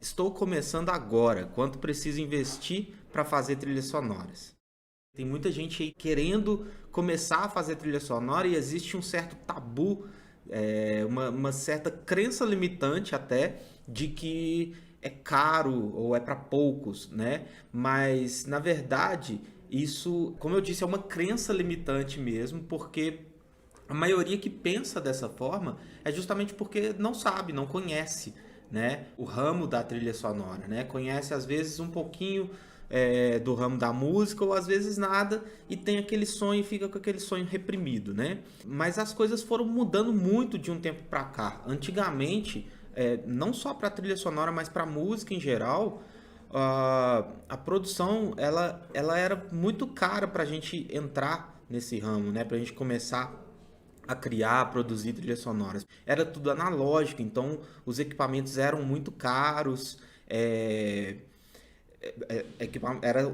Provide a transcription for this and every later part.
Estou começando agora, quanto preciso investir para fazer trilhas sonoras? Tem muita gente aí querendo começar a fazer trilha sonora e existe um certo tabu, uma certa crença limitante até de que é caro ou é para poucos, né? Mas na verdade isso, como eu disse, é uma crença limitante mesmo, porque a maioria que pensa dessa forma é justamente porque não sabe, não conhece, né, o ramo da trilha sonora, né? Conhece às vezes um pouquinho do ramo da música ou às vezes nada e tem aquele sonho e fica com aquele sonho reprimido, né? Mas as coisas foram mudando muito de um tempo para cá. Antigamente, não só para trilha sonora, mas para música em geral, a produção ela era muito cara para a gente entrar nesse ramo, né? Para a gente começar a criar, a produzir trilhas sonoras. Era tudo analógico, então os equipamentos eram muito caros,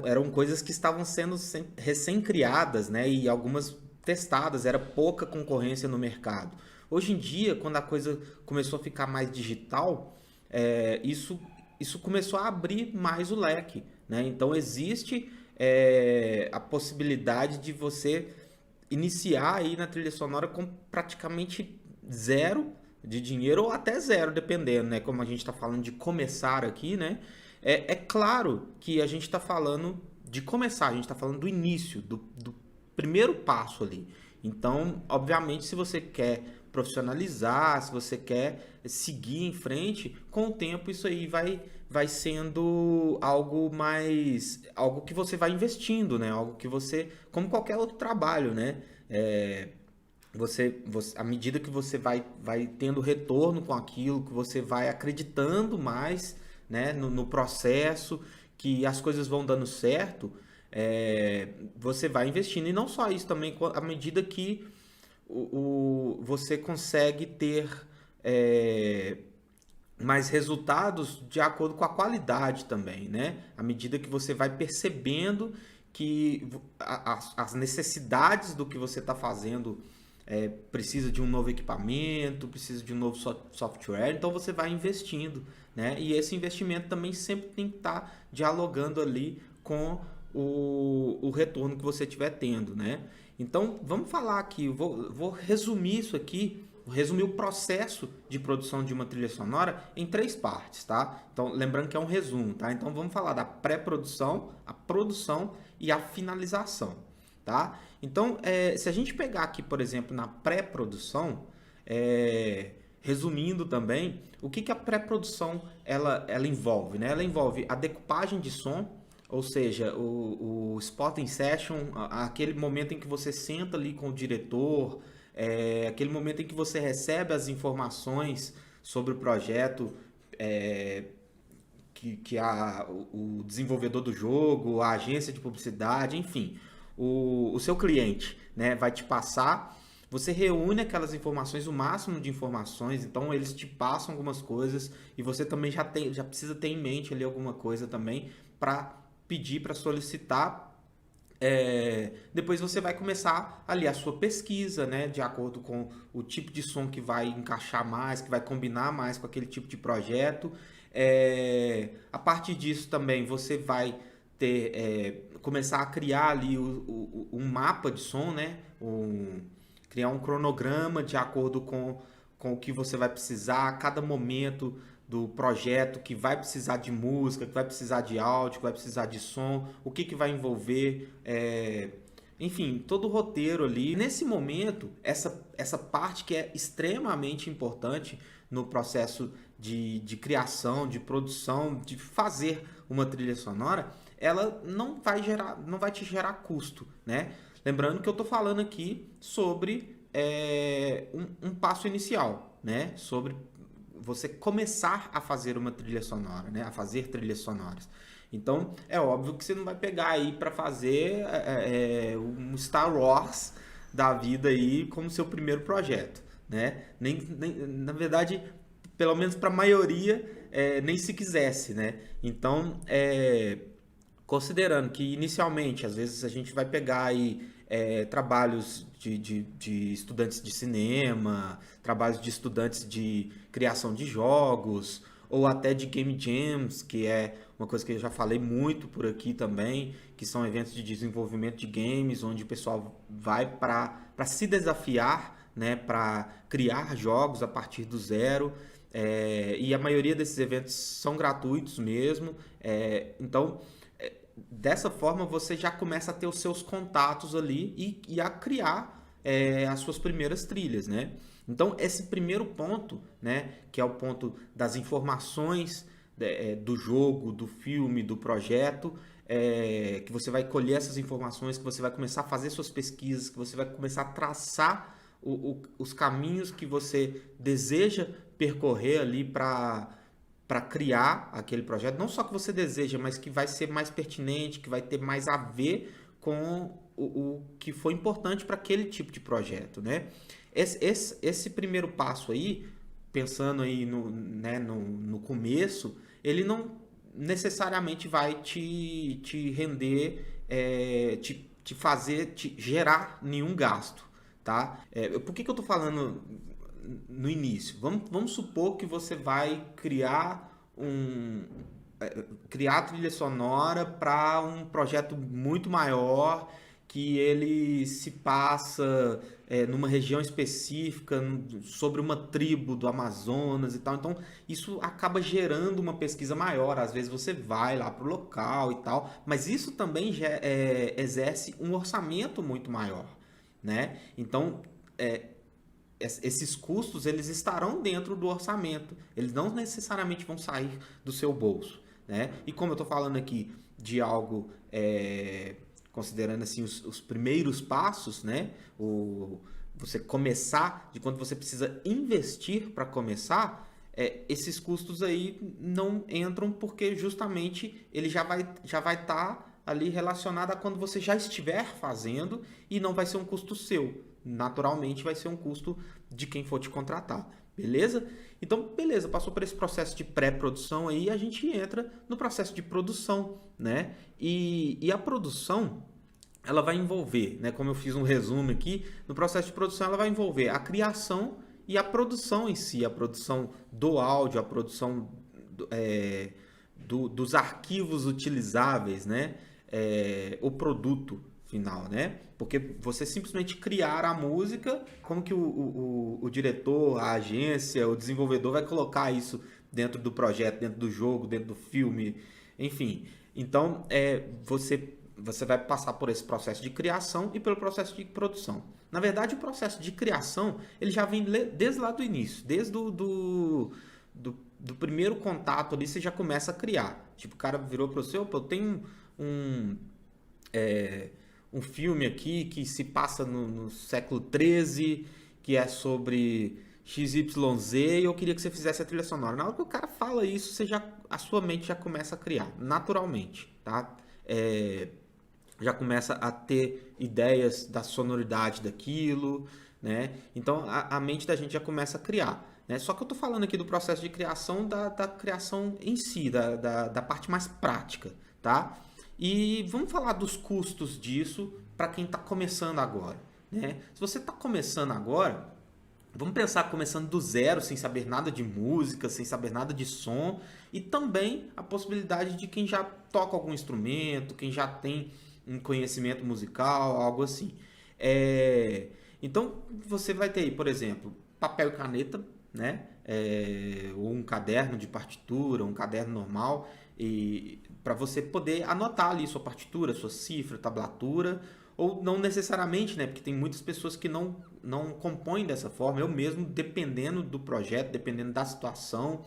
eram coisas que estavam sendo recém-criadas, né? E algumas testadas, era pouca concorrência no mercado. Hoje em dia, quando a coisa começou a ficar mais digital, isso começou a abrir mais o leque, né? Então existe a possibilidade de você iniciar aí na trilha sonora com praticamente zero de dinheiro ou até zero, dependendo, né? Como a gente está falando de começar aqui, né? É claro que a gente está falando de começar, a gente está falando do início, do primeiro passo ali. Então, obviamente, se você quer profissionalizar, se você quer seguir em frente, com o tempo isso aí vai sendo algo mais, algo que você vai investindo, né? Algo que você, como qualquer outro trabalho, né? À medida que você vai tendo retorno com aquilo, que você vai acreditando mais, né, no processo, que as coisas vão dando certo, você vai investindo. E não só isso também, à medida que você consegue ter é, mais resultados de acordo com a qualidade também, né? À medida que você vai percebendo que as necessidades do que você está fazendo precisa de um novo equipamento, precisa de um novo software, então você vai investindo, né? E esse investimento também sempre tem que estar dialogando ali com o retorno que você estiver tendo, né? Então vamos falar aqui, vou resumir isso aqui, vou resumir o processo de produção de uma trilha sonora em três partes, tá? Então lembrando que é um resumo, tá? Então vamos falar da pré-produção, a produção e a finalização, tá? Então, se a gente pegar aqui, por exemplo, na pré-produção, resumindo também, o que a pré-produção ela envolve, né? Ela envolve a decupagem de som, ou seja, o spotting session, aquele momento em que você senta ali com o diretor, aquele momento em que você recebe as informações sobre o projeto, o desenvolvedor do jogo, a agência de publicidade, enfim, o seu cliente, né, vai te passar. Você reúne aquelas informações, o máximo de informações, então eles te passam algumas coisas e você também já precisa ter em mente ali alguma coisa também para pedir, para solicitar. Depois você vai começar ali a sua pesquisa, né, de acordo com o tipo de som que vai encaixar mais, que vai combinar mais com aquele tipo de projeto. A partir disso também você vai começar a criar ali um mapa de som, né, criar um cronograma de acordo com o que você vai precisar a cada momento do projeto, que vai precisar de música, que vai precisar de áudio, que vai precisar de som, o que vai envolver, enfim, todo o roteiro ali. Nesse momento, essa parte que é extremamente importante no processo de criação, de produção, de fazer uma trilha sonora, ela não vai te gerar custo, né? Lembrando que eu estou falando aqui sobre um passo inicial, né? Sobre você começar a fazer uma trilha sonora, né? A fazer trilhas sonoras. Então, é óbvio que você não vai pegar aí para fazer um Star Wars da vida aí como seu primeiro projeto, né? Na verdade, pelo menos para a maioria, nem se quisesse, né? Então, considerando que inicialmente, às vezes a gente vai pegar aí trabalhos de estudantes de cinema, trabalhos de estudantes de criação de jogos, ou até de Game Jams, que é uma coisa que eu já falei muito por aqui também, que são eventos de desenvolvimento de games, onde o pessoal vai para se desafiar, né, para criar jogos a partir do zero. E a maioria desses eventos são gratuitos mesmo. Então, dessa forma, você já começa a ter os seus contatos ali e a criar as suas primeiras trilhas, né? Então, esse primeiro ponto, né, que é o ponto das informações do jogo, do filme, do projeto, que você vai colher essas informações, que você vai começar a fazer suas pesquisas, que você vai começar a traçar os caminhos que você deseja percorrer ali para criar aquele projeto. Não só que você deseja, mas que vai ser mais pertinente, que vai ter mais a ver com o que foi importante para aquele tipo de projeto, né? Esse primeiro passo aí, pensando aí no começo, ele não necessariamente vai te render, te gerar nenhum gasto, tá? Por que eu tô falando no início? Vamos supor que você vai criar trilha sonora para um projeto muito maior, que ele se passa numa região específica, sobre uma tribo do Amazonas e tal. Então, isso acaba gerando uma pesquisa maior. Às vezes você vai lá para o local e tal, mas isso também exerce um orçamento muito maior, né? Então, esses custos, eles estarão dentro do orçamento. Eles não necessariamente vão sair do seu bolso, né? E como eu estou falando aqui de algo, considerando assim os primeiros passos, né? Você começar, de quando você precisa investir para começar, esses custos aí não entram, porque justamente ele já vai estar ali relacionado a quando você já estiver fazendo, e não vai ser um custo seu. Naturalmente vai ser um custo de quem for te contratar, beleza? Então, beleza, passou por esse processo de pré-produção aí, a gente entra no processo de produção, né? E a produção, ela vai envolver, né? Como eu fiz um resumo aqui, no processo de produção ela vai envolver a criação e a produção em si, a produção do áudio, a produção dos arquivos utilizáveis, né? O produto final, né? Porque você simplesmente criar a música, como que o diretor, a agência, o desenvolvedor vai colocar isso dentro do projeto, dentro do jogo, dentro do filme, enfim. Então, você vai passar por esse processo de criação e pelo processo de produção. Na verdade, o processo de criação, ele já vem desde lá do início, desde do primeiro contato ali, você já começa a criar. Tipo, o cara virou para você: opa, eu tenho um filme aqui que se passa no século XIII, que é sobre XYZ, e eu queria que você fizesse a trilha sonora. Na hora que o cara fala isso, a sua mente já começa a criar, naturalmente, tá? Já começa a ter ideias da sonoridade daquilo, né? Então, a mente da gente já começa a criar, né? Só que eu tô falando aqui do processo de criação, da criação em si, da parte mais prática, tá? E vamos falar dos custos disso para quem está começando agora, né? Se você está começando agora, vamos pensar começando do zero, sem saber nada de música, sem saber nada de som, e também a possibilidade de quem já toca algum instrumento, quem já tem um conhecimento musical, algo assim. Então, você vai ter aí, por exemplo, papel e caneta, né? Ou um caderno de partitura, um caderno normal, e para você poder anotar ali sua partitura, sua cifra, tablatura, ou não necessariamente, né? Porque tem muitas pessoas que não compõem dessa forma. Eu mesmo, dependendo do projeto, dependendo da situação,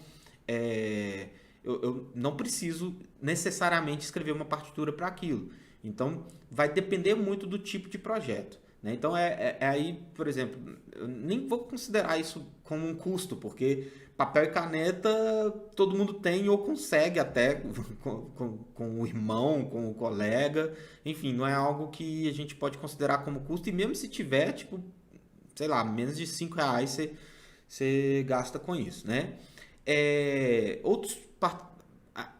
eu não preciso necessariamente escrever uma partitura para aquilo. Então, vai depender muito do tipo de projeto, né? Então, aí, por exemplo, eu nem vou considerar isso como um custo, porque papel e caneta todo mundo tem ou consegue até com o irmão, com o colega. Enfim, não é algo que a gente pode considerar como custo. E mesmo se tiver, tipo, sei lá, menos de R$ 5 você gasta com isso, né?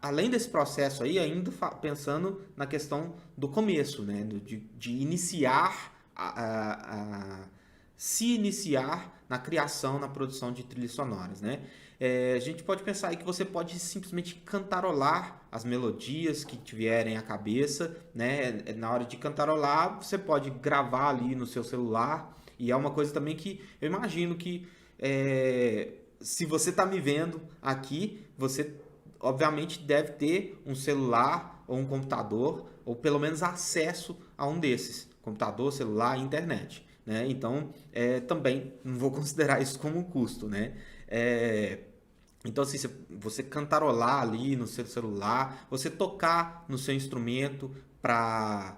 Além desse processo aí, ainda pensando na questão do começo, né? De iniciar, se iniciar na criação, na produção de trilhas sonoras, né? A gente pode pensar aí que você pode simplesmente cantarolar as melodias que te vierem à cabeça, né? Na hora de cantarolar, você pode gravar ali no seu celular, e é uma coisa também que eu imagino que se você está me vendo aqui, você obviamente deve ter um celular ou um computador, ou pelo menos acesso a um desses, computador, celular, internet, né? Então, também não vou considerar isso como um custo, né? Então, assim, você cantarolar ali no seu celular, você tocar no seu instrumento para,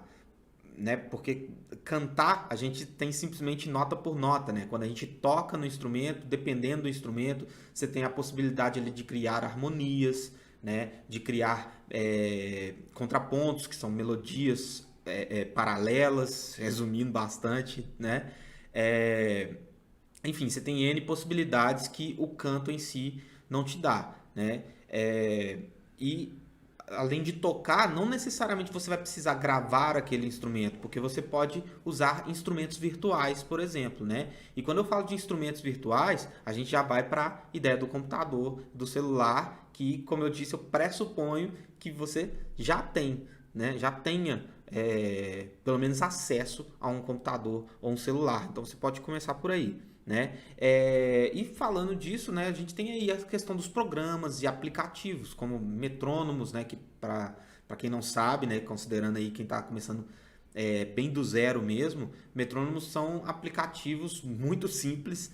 né? Porque cantar a gente tem simplesmente nota por nota, né? Quando a gente toca no instrumento, dependendo do instrumento, você tem a possibilidade ali de criar harmonias, né? De criar contrapontos, que são melodias paralelas, resumindo bastante, né? Enfim, você tem N possibilidades que o canto em si não te dá, né? E além de tocar, não necessariamente você vai precisar gravar aquele instrumento, porque você pode usar instrumentos virtuais, por exemplo, né? E quando eu falo de instrumentos virtuais, a gente já vai para a ideia do computador, do celular, que, como eu disse, eu pressuponho que você já tem, né? Já tenha pelo menos acesso a um computador ou um celular. Então você pode começar por aí, né? E falando disso, né, a gente tem aí a questão dos programas e aplicativos, como metrônomos, né, que para quem não sabe, né, considerando aí quem está começando bem do zero mesmo, metrônomos são aplicativos muito simples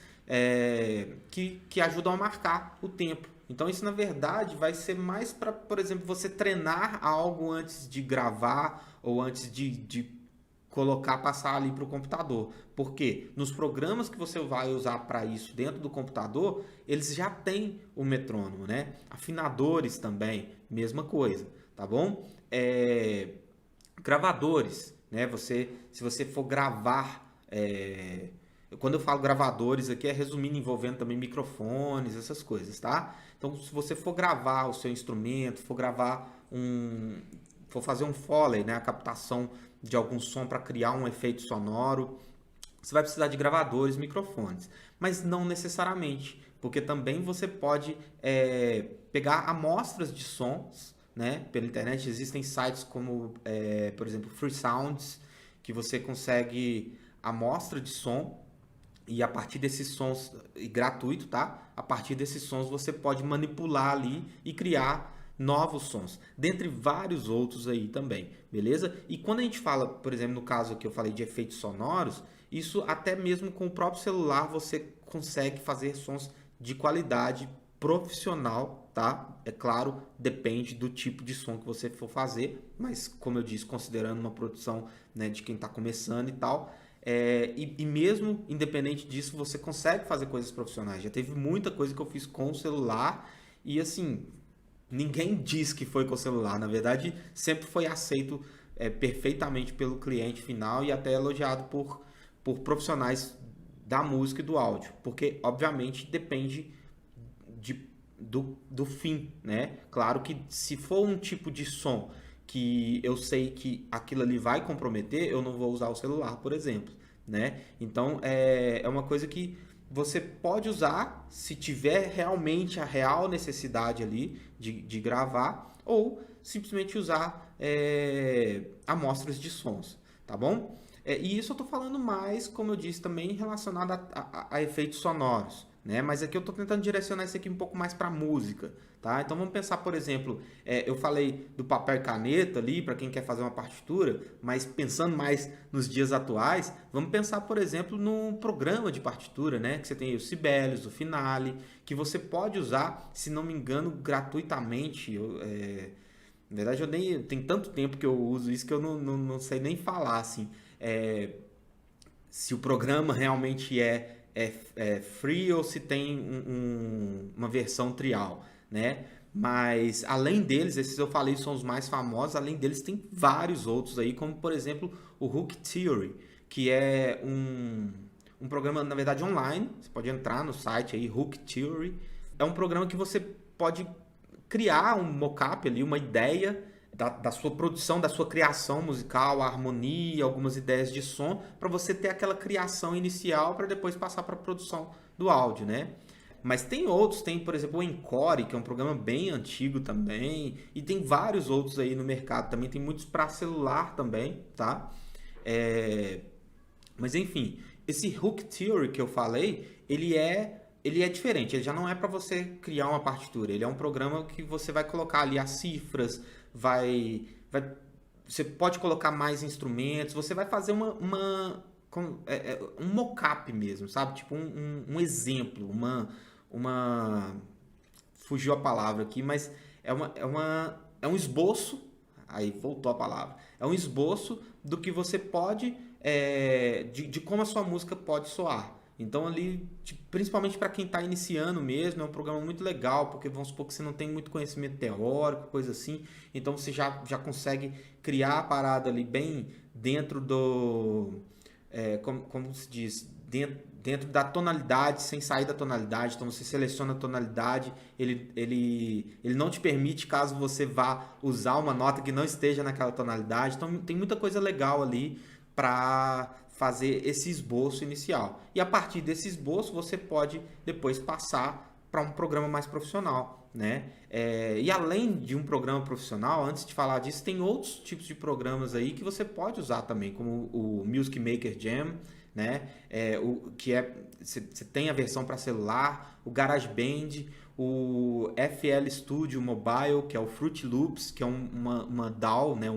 que ajudam a marcar o tempo. Então isso na verdade vai ser mais para, por exemplo, você treinar algo antes de gravar ou antes de colocar, passar ali para o computador. Porque nos programas que você vai usar para isso dentro do computador, eles já têm o metrônomo, né? Afinadores também, mesma coisa, tá bom? Gravadores, né? Se você for gravar, quando eu falo gravadores aqui é resumindo, envolvendo também microfones, essas coisas, tá? Então, se você for gravar o seu instrumento, for fazer um Foley, né, a captação de algum som para criar um efeito sonoro, você vai precisar de gravadores, microfones, mas não necessariamente, porque também você pode pegar amostras de sons, né? Pela internet existem sites como, por exemplo, Free Sounds, que você consegue amostra de som e a partir desses sons, e gratuito, tá? A partir desses sons você pode manipular ali e criar novos sons, dentre vários outros aí também, beleza? E quando a gente fala, por exemplo, no caso que eu falei de efeitos sonoros, isso até mesmo com o próprio celular você consegue fazer sons de qualidade profissional, tá? É claro, depende do tipo de som que você for fazer, mas como eu disse, considerando uma produção, né, de quem está começando e tal, e mesmo independente disso, você consegue fazer coisas profissionais. Já teve muita coisa que eu fiz com o celular e assim, ninguém diz que foi com o celular. Na verdade, sempre foi aceito perfeitamente pelo cliente final e até elogiado por profissionais da música e do áudio. Porque, obviamente, depende do fim, né? Claro que se for um tipo de som que eu sei que aquilo ali vai comprometer, eu não vou usar o celular, por exemplo, né? Então, é uma coisa que você pode usar se tiver realmente a real necessidade ali de gravar, ou simplesmente usar amostras de sons, tá bom? E isso eu estou falando mais, como eu disse, também relacionado a efeitos sonoros, né? Mas aqui eu estou tentando direcionar isso aqui um pouco mais para música, tá? Então vamos pensar, por exemplo, eu falei do papel e caneta ali para quem quer fazer uma partitura, mas pensando mais nos dias atuais, vamos pensar, por exemplo, num programa de partitura, né? Que você tem o Sibelius, o Finale, que você pode usar, se não me engano, gratuitamente. Na verdade, tem tanto tempo que eu uso isso que eu não sei nem falar, assim, se o programa realmente é free ou se tem uma versão trial, né? Mas além deles, esses eu falei são os mais famosos, além deles tem vários outros aí, como por exemplo o Hook Theory, que é um programa, na verdade, online. Você pode entrar no site aí, Hook Theory. É um programa que você pode criar um mockup ali, uma ideia da sua produção, da sua criação musical, a harmonia, algumas ideias de som, para você ter aquela criação inicial para depois passar para a produção do áudio, né? Mas tem outros, tem, por exemplo, o Encore, que é um programa bem antigo também, e tem vários outros aí no mercado também, tem muitos para celular também, tá? É, mas enfim, esse Hook Theory que eu falei, ele é diferente, ele já não é para você criar uma partitura, ele é um programa que você vai colocar ali as cifras, você pode colocar mais instrumentos, você vai fazer um mock-up mesmo, sabe? Tipo um exemplo, fugiu a palavra aqui, mas é um esboço, aí voltou a palavra, é um esboço do que você pode, de como a sua música pode soar. Então ali, tipo, principalmente para quem está iniciando mesmo, é um programa muito legal, porque vamos supor que você não tem muito conhecimento teórico, coisa assim, então você já consegue criar a parada ali bem dentro como se diz, dentro da tonalidade, sem sair da tonalidade. Então você seleciona a tonalidade, ele não te permite caso você vá usar uma nota que não esteja naquela tonalidade. Então tem muita coisa legal ali para fazer esse esboço inicial. E a partir desse esboço você pode depois passar para um programa mais profissional, né? E além de um programa profissional, antes de falar disso, tem outros tipos de programas aí que você pode usar também, como o Music Maker Jam, né? Você tem a versão para celular, o GarageBand, o FL Studio Mobile, que é o Fruity Loops, que é uma DAW, né?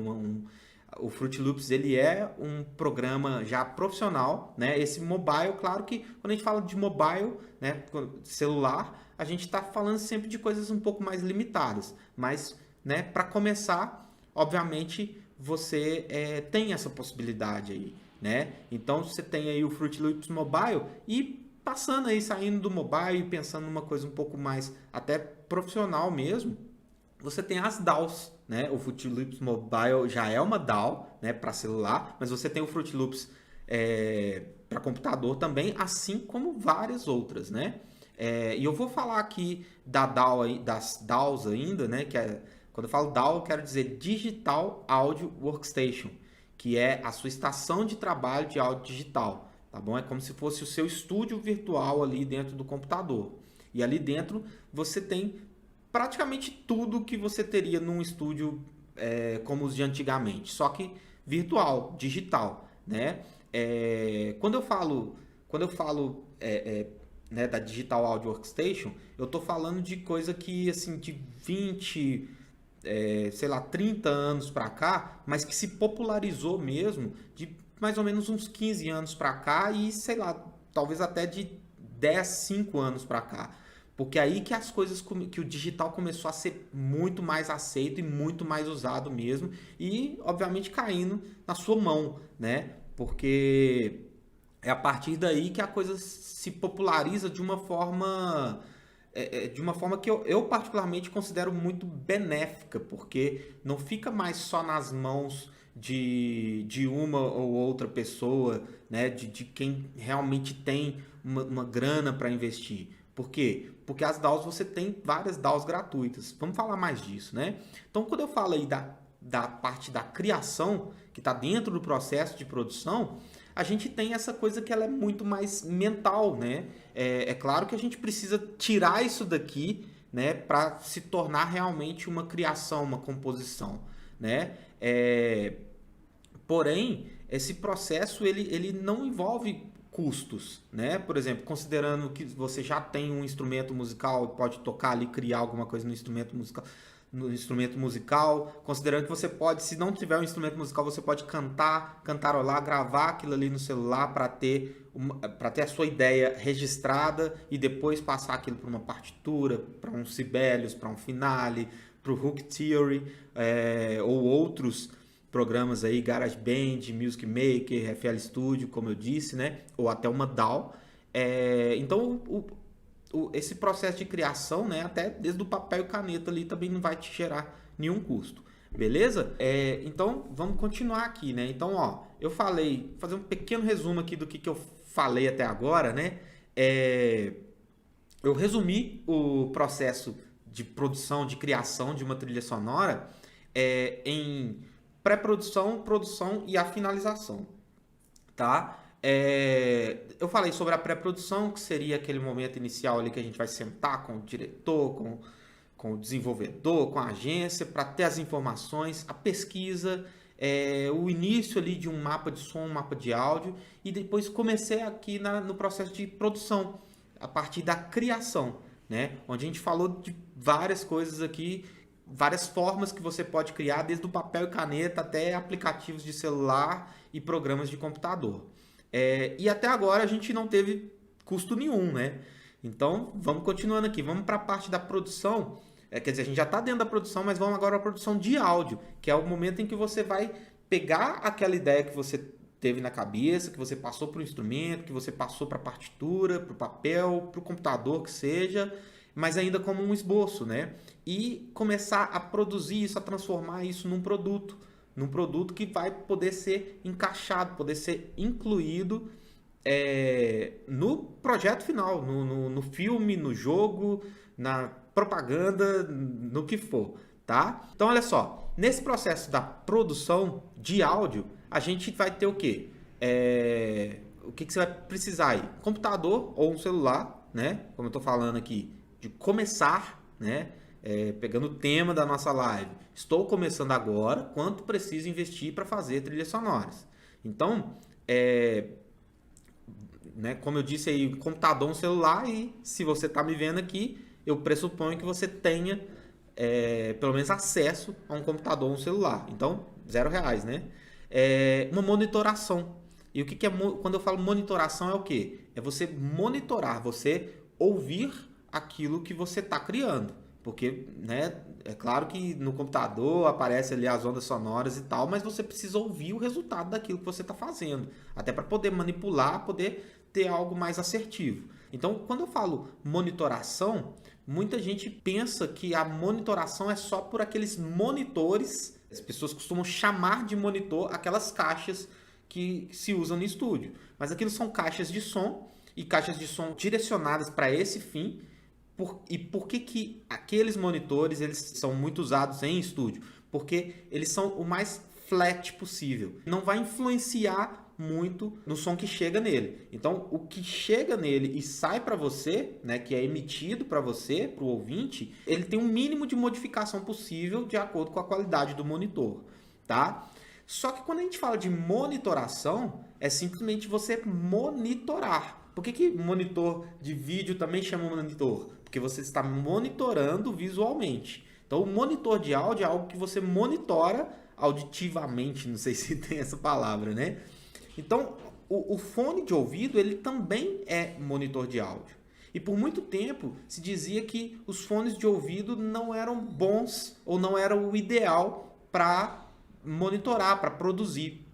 O Fruity Loops ele é um programa já profissional, né? Esse mobile, claro que quando a gente fala de mobile, né, celular, a gente está falando sempre de coisas um pouco mais limitadas. Mas, né, para começar, obviamente, você tem essa possibilidade aí, né? Então você tem aí o Fruity Loops Mobile e passando aí, saindo do mobile e pensando numa coisa um pouco mais até profissional mesmo, você tem as DAWs, né? O Fruity Loops Mobile já é uma DAW, né, para celular, mas você tem o Fruity Loops para computador também, assim como várias outras, né? E eu vou falar aqui das DAWs ainda, né? Quando eu falo DAW, eu quero dizer Digital Audio Workstation, que é a sua estação de trabalho de áudio digital, tá bom? É como se fosse o seu estúdio virtual ali dentro do computador. E ali dentro você tem praticamente tudo que você teria num estúdio como os de antigamente, só que virtual, digital, né? Quando eu falo né, da Digital Audio Workstation, eu estou falando de coisa que assim de 20, sei lá, 30 anos para cá, mas que se popularizou mesmo de mais ou menos uns 15 anos para cá e sei lá, talvez até de 10, 5 anos para cá. Porque aí que as coisas, que o digital começou a ser muito mais aceito e muito mais usado mesmo. E, obviamente, caindo na sua mão, né? Porque é a partir daí que a coisa se populariza de uma forma que eu particularmente considero muito benéfica. Porque não fica mais só nas mãos de uma ou outra pessoa, né? De quem realmente tem uma grana para investir. Por quê? Porque as DAWs você tem várias DAWs gratuitas. Vamos falar mais disso, né? Então, quando eu falo aí da parte da criação, que está dentro do processo de produção, a gente tem essa coisa que ela é muito mais mental, né? É claro que a gente precisa tirar isso daqui, né, para se tornar realmente uma criação, uma composição, né? Porém, esse processo ele não envolve custos, né? Por exemplo, considerando que você já tem um instrumento musical, pode tocar ali, criar alguma coisa no instrumento musical, considerando que você pode, se não tiver um instrumento musical, você pode cantarolar, gravar aquilo ali no celular para ter a sua ideia registrada e depois passar aquilo para uma partitura, para um Sibelius, para um Finale, para o Hook Theory, ou outros programas aí, GarageBand, Music Maker, FL Studio, como eu disse, né? Ou até uma DAW. Então, esse processo de criação, né? Até desde o papel e caneta ali também não vai te gerar nenhum custo. Beleza? Então, vamos continuar aqui, né? Então, ó, eu falei, fazer um pequeno resumo aqui do que eu falei até agora, né? Eu resumi o processo de produção, de criação de uma trilha sonora em pré-produção, produção e a finalização, tá? Eu falei sobre a pré-produção, que seria aquele momento inicial ali que a gente vai sentar com o diretor, com o desenvolvedor, com a agência, para ter as informações, a pesquisa, o início ali de um mapa de som, um mapa de áudio, e depois comecei aqui no processo de produção, a partir da criação, né? Onde a gente falou de várias coisas aqui, várias formas que você pode criar, desde o papel e caneta até aplicativos de celular e programas de computador. E até agora a gente não teve custo nenhum, né? Então, vamos continuando aqui. Vamos para a parte da produção. Quer dizer, a gente já está dentro da produção, mas vamos agora para a produção de áudio, que é o momento em que você vai pegar aquela ideia que você teve na cabeça, que você passou para o instrumento, que você passou para a partitura, para o papel, para o computador, que seja, mas ainda como um esboço, né? E começar a produzir isso, a transformar isso num produto que vai poder ser encaixado, poder ser incluído no projeto final, no filme, no jogo, na propaganda, no que for, tá? Então, olha só, nesse processo da produção de áudio, a gente vai ter o quê? O que você vai precisar aí? Computador ou um celular, né? Como eu estou falando aqui, de começar, né? Pegando o tema da nossa live. Estou começando agora, quanto preciso investir para fazer trilhas sonoras? Então, né, como eu disse aí, computador, um celular, e se você está me vendo aqui, eu pressuponho que você tenha pelo menos acesso a um computador ou um celular. Então, R$0, né? Uma monitoração. E o que é quando eu falo monitoração é o quê? É você monitorar, você ouvir aquilo que você está criando. Porque, né, é claro que no computador aparece ali as ondas sonoras e tal, mas você precisa ouvir o resultado daquilo que você está fazendo, até para poder manipular, poder ter algo mais assertivo. Então, quando eu falo monitoração, muita gente pensa que a monitoração é só por aqueles monitores, as pessoas costumam chamar de monitor aquelas caixas que se usam no estúdio, mas aquilo são caixas de som e caixas de som direcionadas para esse fim. E por que aqueles monitores eles são muito usados em estúdio? Porque eles são o mais flat possível. Não vai influenciar muito no som que chega nele. Então, o que chega nele e sai para você, né, que é emitido para você, para o ouvinte, ele tem um mínimo de modificação possível de acordo com a qualidade do monitor, tá? Só que quando a gente fala de monitoração, é simplesmente você monitorar. Por que monitor de vídeo também chama monitor? Porque você está monitorando visualmente. Então, o monitor de áudio é algo que você monitora auditivamente, não sei se tem essa palavra, né? Então, o fone de ouvido, ele também é monitor de áudio. E por muito tempo se dizia que os fones de ouvido não eram bons ou não eram o ideal para monitorar, para produzir,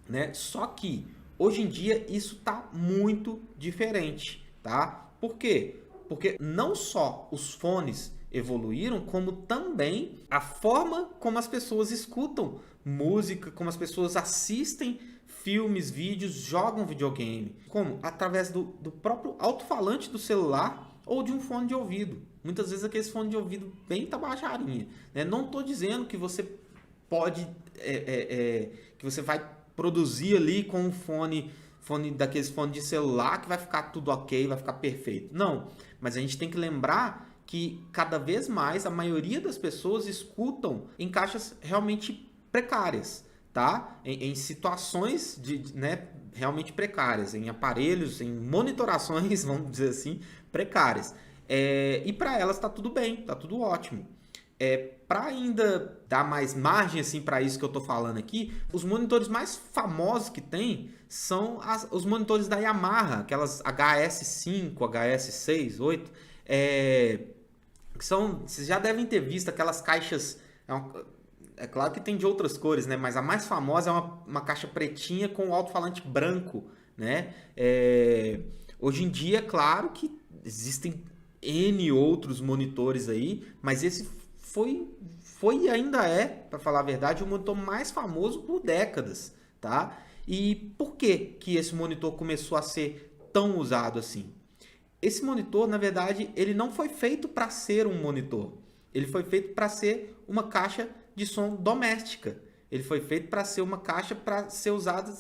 né? Só que hoje em dia isso está muito diferente, tá? Por quê? Porque não só os fones evoluíram, como também a forma como as pessoas escutam música, como as pessoas assistem filmes, vídeos, jogam videogame. Como? Através do próprio alto-falante do celular ou de um fone de ouvido. Muitas vezes aqueles fones de ouvido bem tabajarinha, né? Não estou dizendo que você pode... que você vai produzir ali com um fone daqueles fones de celular que vai ficar tudo ok, vai ficar perfeito. Não, mas a gente tem que lembrar que cada vez mais a maioria das pessoas escutam em caixas realmente precárias, tá? Em situações né, realmente precárias, em aparelhos, em monitorações, vamos dizer assim, precárias. E para elas está tudo bem, está tudo ótimo. Para ainda dar mais margem assim, para isso que eu estou falando aqui, os monitores mais famosos que tem são os monitores da Yamaha, aquelas HS5, HS6, 8, que são, vocês já devem ter visto aquelas caixas, é claro que tem de outras cores, né? Mas a mais famosa é uma caixa pretinha com o alto-falante branco, né? Hoje em dia, é claro que existem N outros monitores aí, mas esse foi e ainda é, para falar a verdade, o monitor mais famoso por décadas, tá? E por que esse monitor começou a ser tão usado assim? Esse monitor, na verdade, ele não foi feito para ser um monitor. Ele foi feito para ser uma caixa de som doméstica. ele foi feito para ser uma caixa para ser usada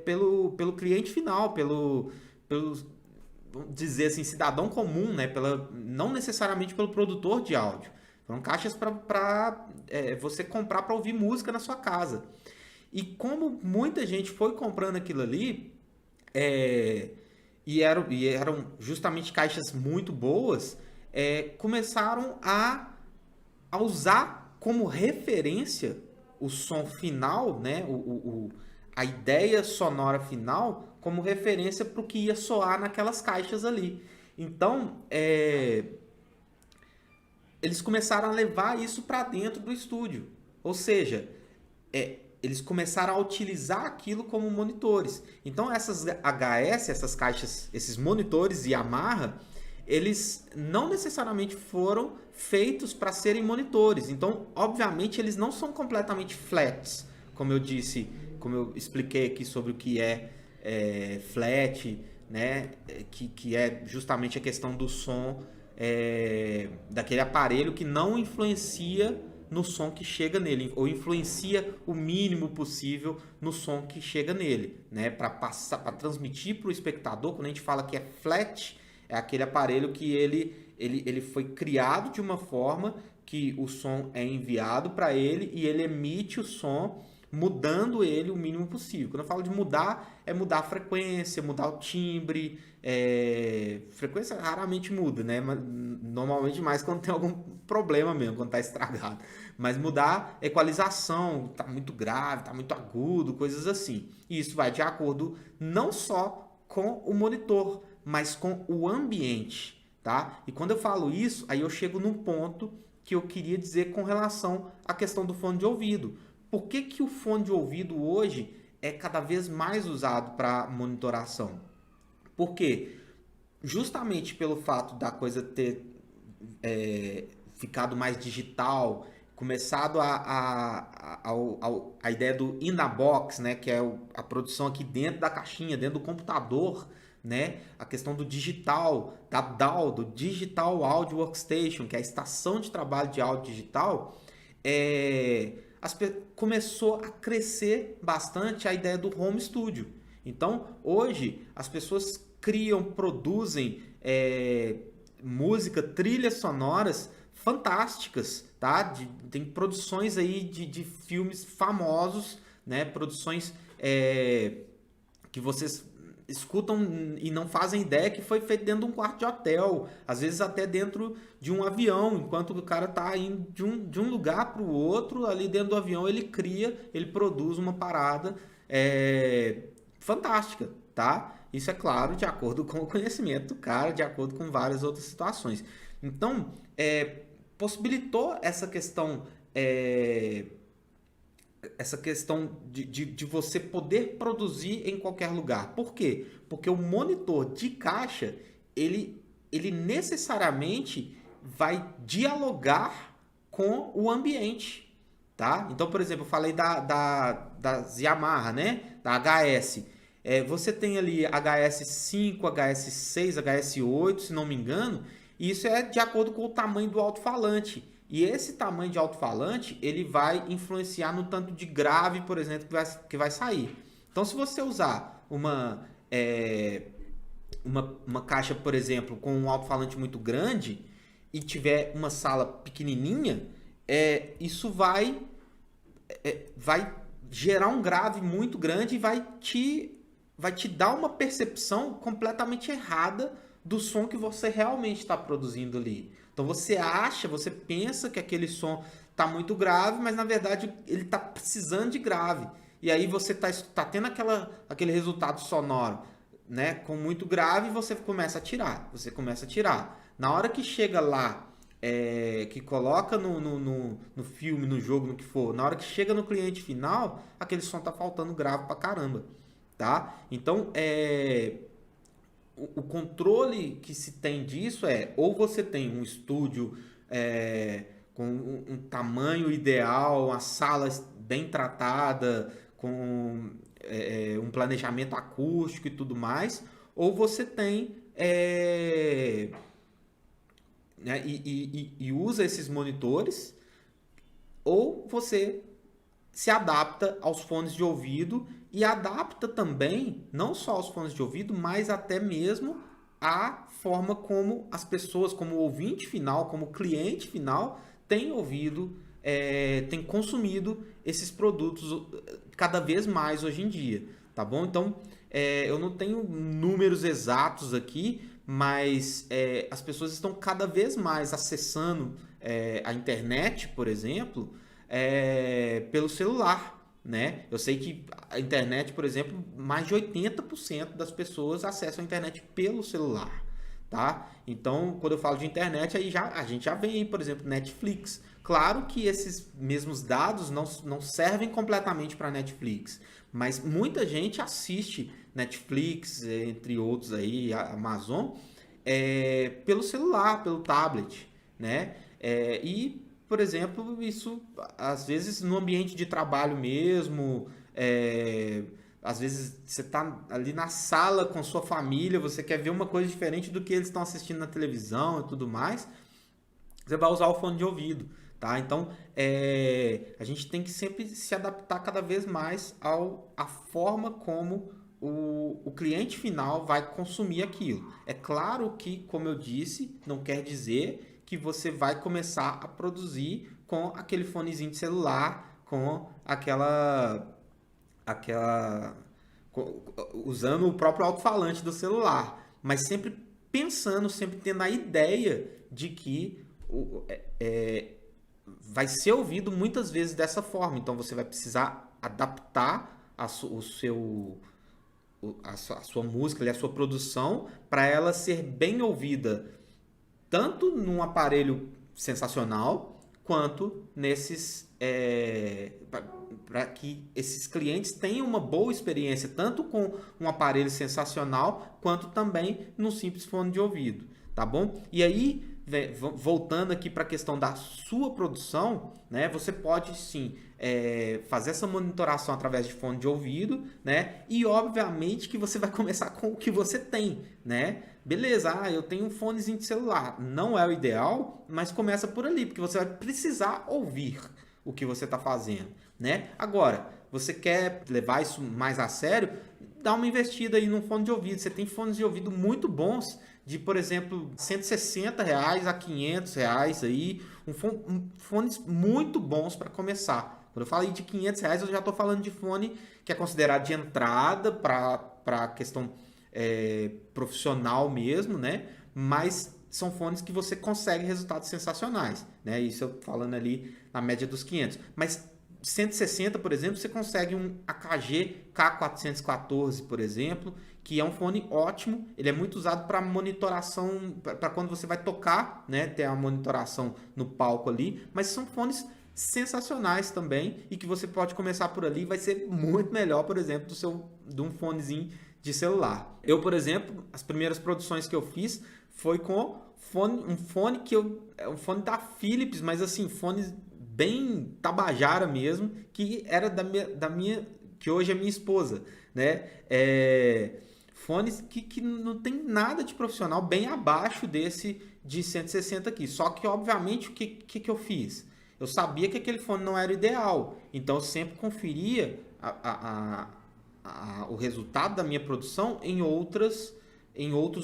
pelo cliente final, pelo, vamos dizer assim, cidadão comum, né? Não necessariamente pelo produtor de áudio. Foram caixas para você comprar para ouvir música na sua casa. E como muita gente foi comprando aquilo ali, é, e eram justamente caixas muito boas, começaram a usar como referência o som final, né? A ideia sonora final como referência para o que ia soar naquelas caixas ali. Então, eles começaram a levar isso para dentro do estúdio. Ou seja, eles começaram a utilizar aquilo como monitores. Então, essas HS, essas caixas, esses monitores Yamaha, eles não necessariamente foram feitos para serem monitores. Então, obviamente, eles não são completamente flats, como eu disse, como eu expliquei aqui sobre o que é flat, né? Que é justamente a questão do som daquele aparelho que não influencia no som que chega nele, ou influencia o mínimo possível no som que chega nele, né? Para transmitir para o espectador. Quando a gente fala que é flat, é aquele aparelho que ele foi criado de uma forma que o som é enviado para ele e ele emite o som, mudando ele o mínimo possível. Quando eu falo de mudar, é mudar a frequência, mudar o timbre. Frequência raramente muda, né? Mas, normalmente mais quando tem algum problema mesmo, quando está estragado. Mas mudar a equalização, tá muito grave, tá muito agudo, coisas assim. E isso vai de acordo não só com o monitor, mas com o ambiente, tá? E quando eu falo isso, aí eu chego num ponto que eu queria dizer com relação à questão do fone de ouvido. Por que que o fone de ouvido hoje é cada vez mais usado para monitoração? Porque justamente pelo fato da coisa ter ficado mais digital, começado a ideia do in the box, né, que é a produção aqui dentro da caixinha, dentro do computador, né, a questão do digital, da DAW, do Digital Audio Workstation, que é a estação de trabalho de áudio digital, começou a crescer bastante a ideia do home studio. Então, hoje, as pessoas criam, produzem música, trilhas sonoras fantásticas, tá? Tem produções aí de filmes famosos, né? Produções que vocês escutam e não fazem ideia que foi feito dentro de um quarto de hotel, às vezes até dentro de um avião, enquanto o cara tá indo de um lugar para o outro, ali dentro do avião ele produz uma parada fantástica, tá? Isso é claro, de acordo com o conhecimento do cara, de acordo com várias outras situações. Então, possibilitou essa questão de você poder produzir em qualquer lugar. Por quê? Porque o monitor de caixa, ele necessariamente vai dialogar com o ambiente, tá? Então, por exemplo, eu falei das Yamaha, né? Da HS. Você tem ali HS5, HS6, HS8, se não me engano, e isso é de acordo com o tamanho do alto-falante. E esse tamanho de alto-falante, ele vai influenciar no tanto de grave, por exemplo, que vai sair. Então, se você usar uma caixa, por exemplo, com um alto-falante muito grande e tiver uma sala pequenininha, isso vai gerar um grave muito grande e vai te dar uma percepção completamente errada do som que você realmente está produzindo ali. Então você pensa que aquele som está muito grave, mas na verdade ele está precisando de grave. E aí você tá tendo aquele resultado sonoro, né, com muito grave, e você começa a tirar. Na hora que chega lá, que coloca no filme, no jogo, no que for, na hora que chega no cliente final, aquele som tá faltando grave pra caramba, tá? Então, o controle que se tem disso ou você tem um estúdio com um tamanho ideal, uma sala bem tratada, com um planejamento acústico e tudo mais, ou você tem e usa esses monitores, ou você se adapta aos fones de ouvido e adapta também, não só aos fones de ouvido, mas até mesmo a forma como as pessoas, como o ouvinte final, como o cliente final, têm ouvido, têm consumido esses produtos cada vez mais hoje em dia, tá bom? Então, eu não tenho números exatos aqui, mas as pessoas estão cada vez mais acessando a internet, por exemplo, pelo celular, né? Eu sei que a internet, por exemplo, mais de 80% das pessoas acessam a internet pelo celular, tá? Então, quando eu falo de internet, aí a gente já vem aí, por exemplo, Netflix. Claro que esses mesmos dados não servem completamente para Netflix, mas muita gente assiste Netflix, entre outros aí, a Amazon, pelo celular, pelo tablet, né? E, por exemplo, isso às vezes no ambiente de trabalho mesmo, às vezes você está ali na sala com sua família, você quer ver uma coisa diferente do que eles estão assistindo na televisão e tudo mais, você vai usar o fone de ouvido, tá? Então, a gente tem que sempre se adaptar cada vez mais à forma como o cliente final vai consumir aquilo. É claro que, como eu disse, não quer dizer que você vai começar a produzir com aquele fonezinho de celular, com usando o próprio alto-falante do celular, mas sempre pensando, sempre tendo a ideia de que vai ser ouvido muitas vezes dessa forma. Então você vai precisar adaptar a sua música, a sua produção, para ela ser bem ouvida tanto num aparelho sensacional quanto nesses para que esses clientes tenham uma boa experiência tanto com um aparelho sensacional quanto também num simples fone de ouvido, tá bom? E aí, voltando aqui para a questão da sua produção, né? Você pode sim fazer essa monitoração através de fone de ouvido, né? E obviamente que você vai começar com o que você tem, né? Beleza, eu tenho um fonezinho de celular. Não é o ideal, mas começa por ali, porque você vai precisar ouvir o que você está fazendo, né? Agora, você quer levar isso mais a sério? Dá uma investida aí num fone de ouvido. Você tem fones de ouvido muito bons, de, por exemplo, R$160 a R$500 aí, fones muito bons para começar. Quando eu falo de R$500, eu já estou falando de fone que é considerado de entrada para a questão profissional mesmo, né? Mas são fones que você consegue resultados sensacionais, né? Isso eu falando ali na média dos 500. Mas 160, por exemplo, você consegue um AKG K414, por exemplo, que é um fone ótimo. Ele é muito usado para monitoração, para quando você vai tocar, né? Ter a monitoração no palco ali. Mas são fones sensacionais também e que você pode começar por ali. Vai ser muito melhor, por exemplo, de um fonezinho de celular. Eu, por exemplo, as primeiras produções que eu fiz foi com um fone um fone da Philips, mas assim, fone bem tabajara mesmo, que era da minha que hoje é minha esposa, né? Fones que não tem nada de profissional, bem abaixo desse de 160 aqui. Só que, obviamente, o que eu fiz? Eu sabia que aquele fone não era ideal, então eu sempre conferia o resultado da minha produção em outros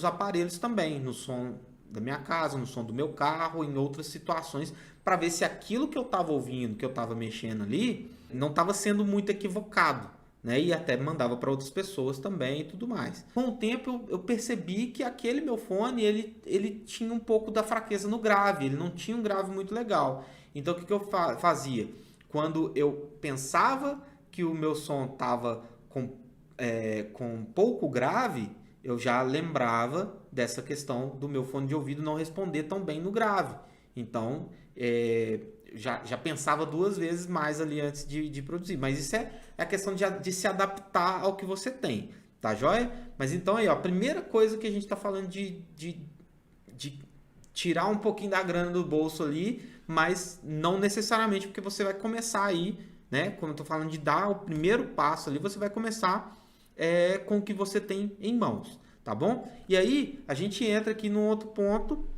aparelhos também, no som da minha casa, no som do meu carro, em outras situações, para ver se aquilo que eu estava ouvindo, que eu estava mexendo ali, não estava sendo muito equivocado, né? E até mandava para outras pessoas também e tudo mais. Com o tempo eu percebi que aquele meu fone, ele tinha um pouco da fraqueza no grave, ele não tinha um grave muito legal. Então o que eu fazia? Quando eu pensava que o meu som estava com pouco grave, eu já lembrava dessa questão do meu fone de ouvido não responder tão bem no grave. Então, já pensava duas vezes mais ali antes de produzir. Mas isso é a questão de se adaptar ao que você tem, tá joia? Mas então aí, ó, a primeira coisa que a gente está falando de tirar um pouquinho da grana do bolso ali, mas não necessariamente porque você vai começar aí, né? Como eu estou falando de dar o primeiro passo ali, você vai começar com o que você tem em mãos, tá bom? E aí a gente entra aqui num outro ponto,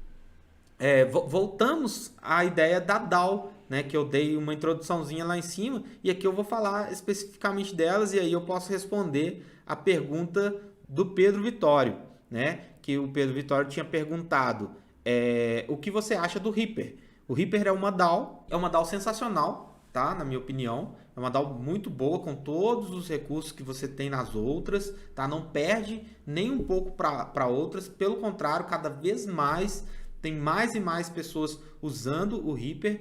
voltamos à ideia da DAW, né, que eu dei uma introduçãozinha lá em cima, e aqui eu vou falar especificamente delas, e aí eu posso responder a pergunta do Pedro Vitório, né, que o Pedro Vitório tinha perguntado o que você acha do Reaper. O Reaper é uma DAO sensacional, tá, na minha opinião. É uma DAO muito boa, com todos os recursos que você tem nas outras, tá? Não perde nem um pouco para outras, pelo contrário, cada vez mais tem mais e mais pessoas usando o Reaper,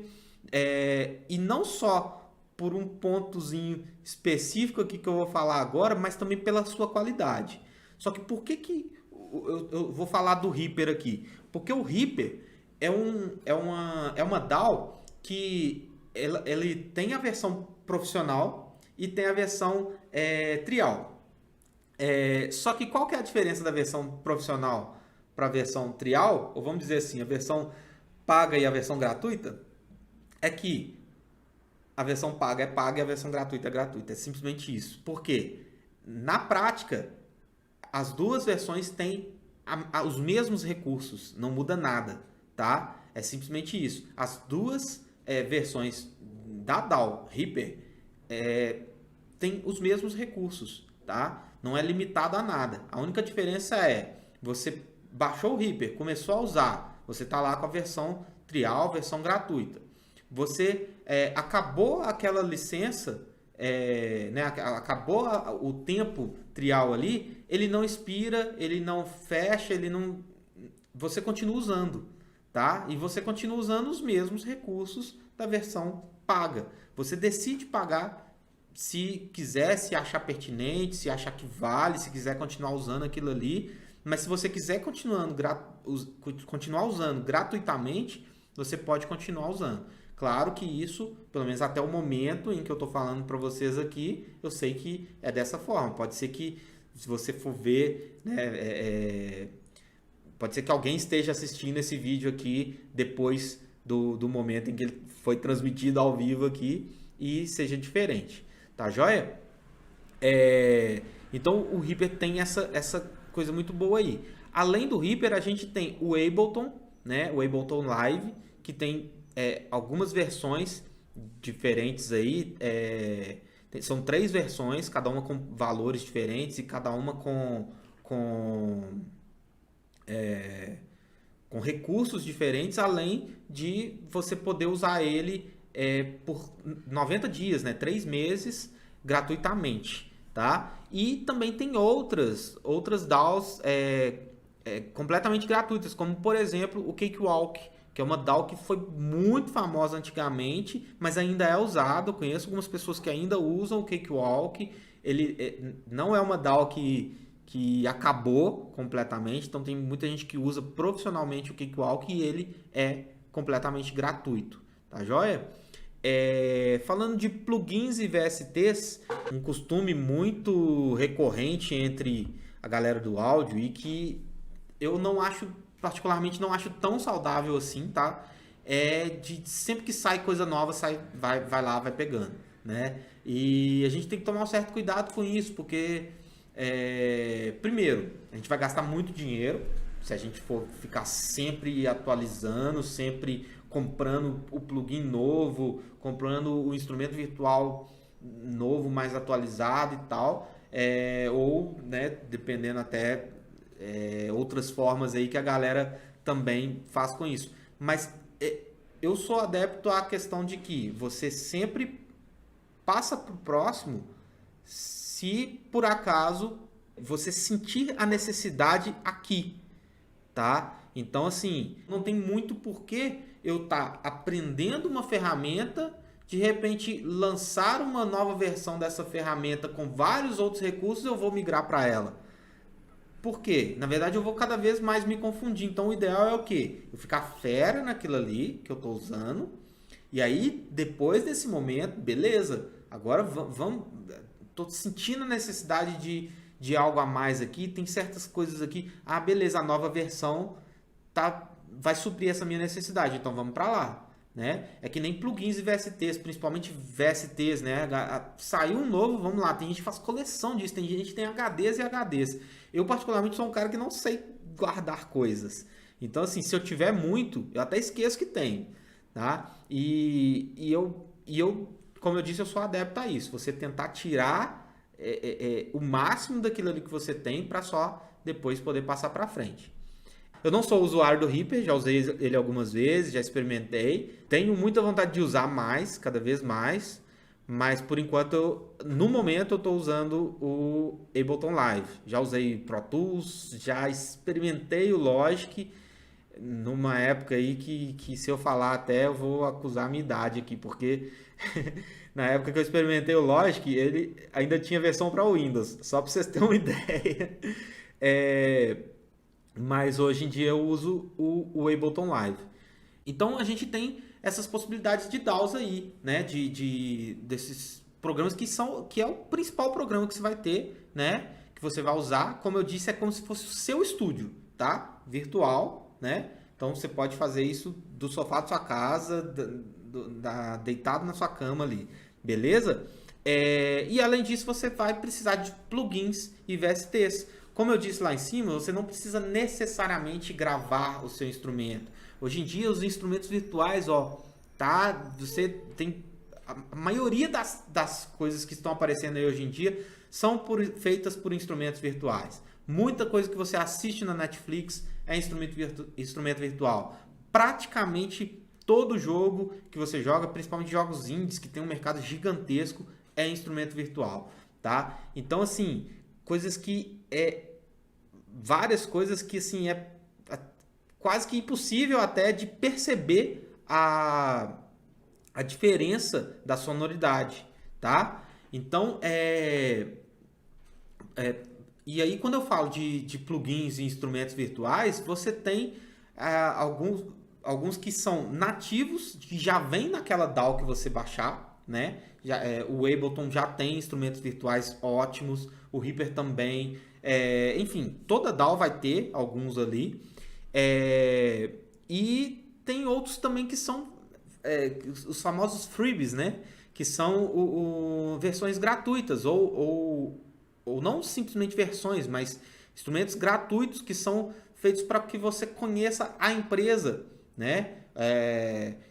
e não só por um pontozinho específico aqui que eu vou falar agora, mas também pela sua qualidade. Só que por que eu vou falar do Reaper aqui? Porque o Reaper é uma DAO que ele tem a versão profissional e tem a versão trial. Só que qual que é a diferença da versão profissional para a versão trial? Ou vamos dizer assim, a versão paga e a versão gratuita? É que a versão paga é paga e a versão gratuita é gratuita. É simplesmente isso. Por quê? Na prática, as duas versões têm os mesmos recursos. Não muda nada, tá? É simplesmente isso. As duas versões da DAO Reaper têm os mesmos recursos, tá? Não é limitado a nada. A única diferença é você baixou o Reaper, começou a usar, você está lá com a versão trial, versão gratuita. Você acabou aquela licença, né, acabou o tempo trial ali, ele não expira, ele não fecha, você continua usando, tá? E você continua usando os mesmos recursos da versão paga. Você decide pagar se quiser, se achar pertinente, se achar que vale, se quiser continuar usando aquilo ali. Mas se você quiser continuar usando gratuitamente, você pode continuar usando. Claro que isso, pelo menos até o momento em que eu estou falando para vocês aqui, eu sei que é dessa forma. Pode ser que, se você for ver, né, pode ser que alguém esteja assistindo esse vídeo aqui depois do momento em que ele foi transmitido ao vivo aqui e seja diferente. Tá joia? Então o Reaper tem essa coisa muito boa aí. Além do Reaper, a gente tem o Ableton, né? O Ableton Live, que tem algumas versões diferentes aí. São 3 versões, cada uma com valores diferentes e cada uma com recursos diferentes, além de você poder usar ele por 90 dias, né? 3 meses gratuitamente, tá? E também tem outras DAOs completamente gratuitas, como por exemplo o Cakewalk, que é uma DAO que foi muito famosa antigamente, mas ainda é usado. Eu conheço algumas pessoas que ainda usam o Cakewalk. Ele não é uma DAO que acabou completamente, então tem muita gente que usa profissionalmente o Cakewalk e ele é completamente gratuito, tá joia? Falando de plugins e VSTs, um costume muito recorrente entre a galera do áudio e que eu particularmente não acho tão saudável assim, tá? De sempre que sai coisa nova, vai lá, vai pegando, né? E a gente tem que tomar um certo cuidado com isso, porque primeiro, a gente vai gastar muito dinheiro se a gente for ficar sempre atualizando, sempre comprando o plugin novo, comprando o instrumento virtual novo, mais atualizado e tal, ou, né, dependendo até outras formas aí que a galera também faz com isso. Mas eu sou adepto à questão de que você sempre passa para o próximo se por acaso você sentir a necessidade aqui, tá? Então, assim, não tem muito porquê eu estar aprendendo uma ferramenta, de repente lançar uma nova versão dessa ferramenta com vários outros recursos, eu vou migrar para ela. Por quê? Na verdade, eu vou cada vez mais me confundir. Então, o ideal é o quê? Eu ficar fera naquilo ali que eu estou usando. E aí, depois desse momento, beleza. Agora, vamos... Estou sentindo a necessidade de algo a mais aqui. Tem certas coisas aqui. Ah, beleza, a nova versão vai suprir essa minha necessidade. Então, vamos para lá. Né? É que nem plugins e VSTs, principalmente VSTs, né? Saiu um novo, vamos lá. Tem gente que faz coleção disso, tem gente que tem HDs e HDs. Eu, particularmente, sou um cara que não sei guardar coisas. Então, assim, se eu tiver muito, eu até esqueço que tem. tá? E eu, como eu disse, eu sou adepto a isso. Você tentar tirar o máximo daquilo ali que você tem para só depois poder passar para frente. Eu não sou usuário do Reaper, já usei ele algumas vezes, já experimentei. Tenho muita vontade de usar mais, cada vez mais. Mas por enquanto, no momento, eu estou usando o Ableton Live. Já usei Pro Tools, já experimentei o Logic numa época aí que se eu falar até eu vou acusar a minha idade aqui, porque na época que eu experimentei o Logic, ele ainda tinha versão para Windows, só para vocês terem uma ideia. É, mas hoje em dia eu uso o Ableton Live. Então a gente tem essas possibilidades de DAWs aí, né? Desses programas que é o principal programa que você vai ter, né? Que você vai usar. Como eu disse, é como se fosse o seu estúdio, tá? Virtual, né? Então você pode fazer isso do sofá da sua casa, deitado na sua cama ali, beleza? E além disso, você vai precisar de plugins e VSTs. Como eu disse lá em cima, você não precisa necessariamente gravar o seu instrumento. Hoje em dia, os instrumentos virtuais, ó, tá? Você tem a maioria das coisas que estão aparecendo aí hoje em dia são feitas por instrumentos virtuais. Muita coisa que você assiste na Netflix é instrumento virtual. Praticamente todo jogo que você joga, principalmente jogos indies, que tem um mercado gigantesco, é instrumento virtual, tá? Então, assim, coisas que várias coisas que assim é quase que impossível até de perceber a diferença da sonoridade, tá? Então e aí quando eu falo de plugins e instrumentos virtuais, você tem alguns que são nativos, que já vem naquela DAW que você baixar, né? O Ableton já tem instrumentos virtuais ótimos, o Reaper também. Enfim, toda DAW vai ter alguns ali. E tem outros também que são os famosos freebies, né? Que são versões gratuitas, ou não simplesmente versões, mas instrumentos gratuitos que são feitos para que você conheça a empresa, né?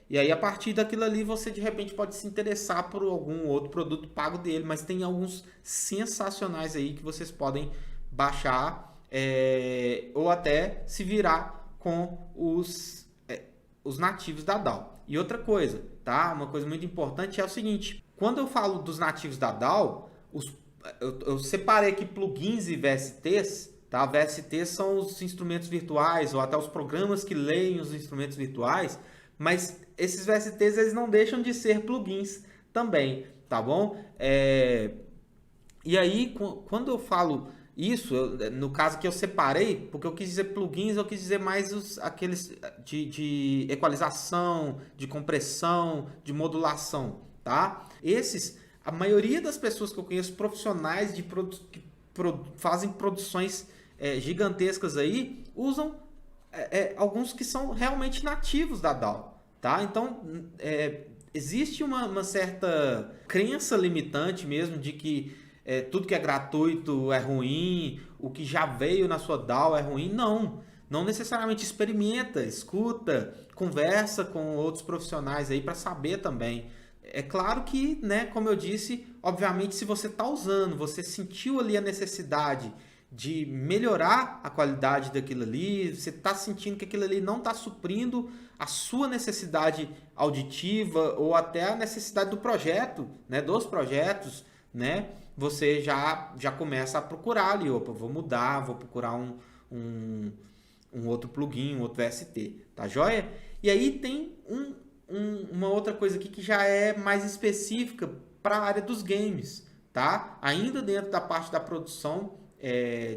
E aí a partir daquilo ali você de repente pode se interessar por algum outro produto pago dele, mas tem alguns sensacionais aí que vocês podem baixar ou até se virar com os nativos da DAW. E outra coisa, tá? Uma coisa muito importante é o seguinte: quando eu falo dos nativos da DAW, eu separei aqui plugins e VSTs, tá? VSTs são os instrumentos virtuais ou até os programas que leem os instrumentos virtuais, mas esses VSTs eles não deixam de ser plugins também, tá bom? E aí, quando eu falo isso, no caso que eu separei, porque eu quis dizer plugins, eu quis dizer mais aqueles de equalização, de compressão, de modulação, tá? A maioria das pessoas que eu conheço, profissionais que fazem produções gigantescas aí, usam alguns que são realmente nativos da DAW, tá? Então, existe uma certa crença limitante mesmo de que tudo que é gratuito é ruim, o que já veio na sua DAW é ruim. Não necessariamente. Experimenta, escuta, conversa com outros profissionais aí para saber também. É claro que, né, como eu disse, obviamente se você está usando, você sentiu ali a necessidade de melhorar a qualidade daquilo ali, você está sentindo que aquilo ali não está suprindo a sua necessidade auditiva ou até a necessidade do projeto, né, dos projetos, né, você já começa a procurar ali, opa, vou mudar, vou procurar um outro plugin, um outro VST, tá joia? E aí tem uma outra coisa aqui que já é mais específica para a área dos games, tá? Ainda dentro da parte da produção